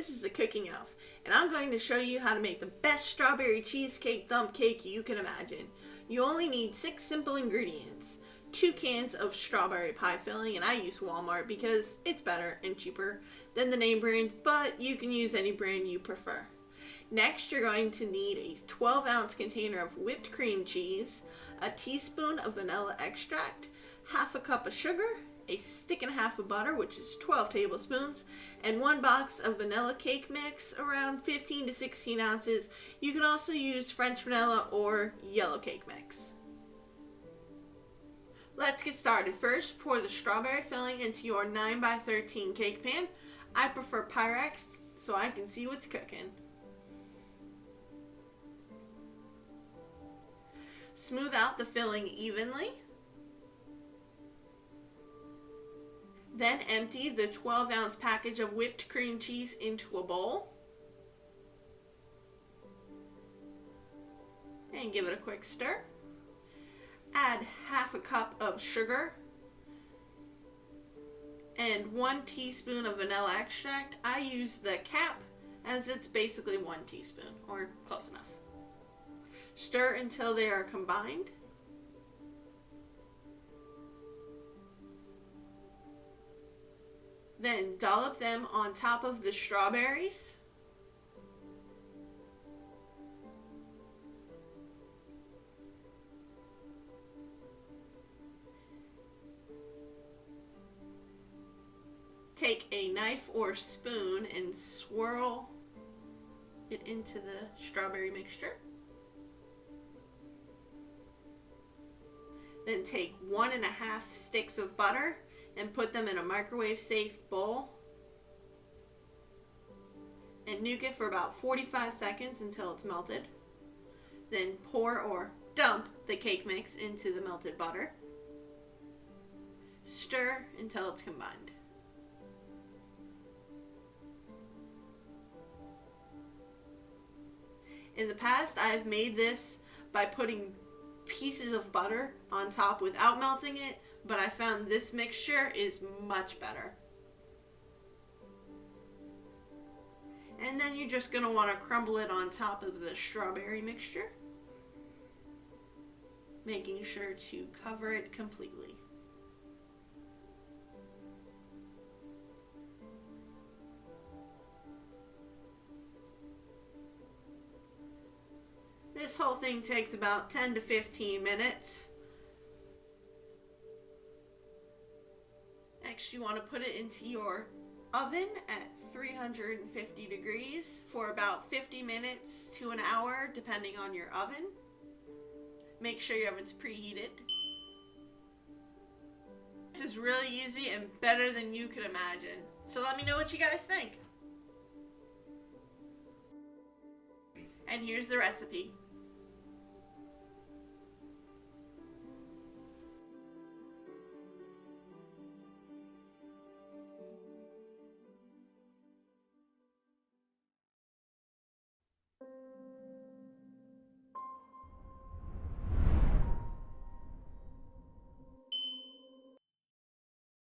this is the Cooking Elf, and I'm going to show you how to make the best strawberry cheesecake dump cake you can imagine. You only need 6 simple ingredients. 2 cans of strawberry pie filling, and I use Walmart because it's better and cheaper than the name brands, but you can use any brand you prefer. Next, you're going to need a 12-ounce container of whipped cream cheese, a teaspoon of vanilla extract, half a cup of sugar, a stick and a half of butter, which is 12 tablespoons, and 1 box of vanilla cake mix, around 15 to 16 ounces. You can also use French vanilla or yellow cake mix. Let's get started. First, pour the strawberry filling into your 9x13 cake pan. I prefer Pyrex so I can see what's cooking. Smooth out the filling evenly. Then empty the 12-ounce package of whipped cream cheese into a bowl. And give it a quick stir. Add half a cup of sugar and 1 teaspoon of vanilla extract. I use the cap as it's basically 1 teaspoon, or close enough. Stir until they are combined. Then dollop them on top of the strawberries. Take a knife or spoon and swirl it into the strawberry mixture. Then take 1.5 sticks of butter and put them in a microwave-safe bowl. And nuke it for about 45 seconds until it's melted. Then pour or dump the cake mix into the melted butter. Stir until it's combined. In the past, I've made this by putting pieces of butter on top without melting it, but I found this mixture is much better. And then you're just going to want to crumble it on top of the strawberry mixture, making sure to cover it completely. This whole thing takes about 10 to 15 minutes. Next, you want to put it into your oven at 350 degrees for about 50 minutes to an hour, depending on your oven. Make sure your oven's preheated. This is really easy and better than you could imagine. So let me know what you guys think. And here's the recipe.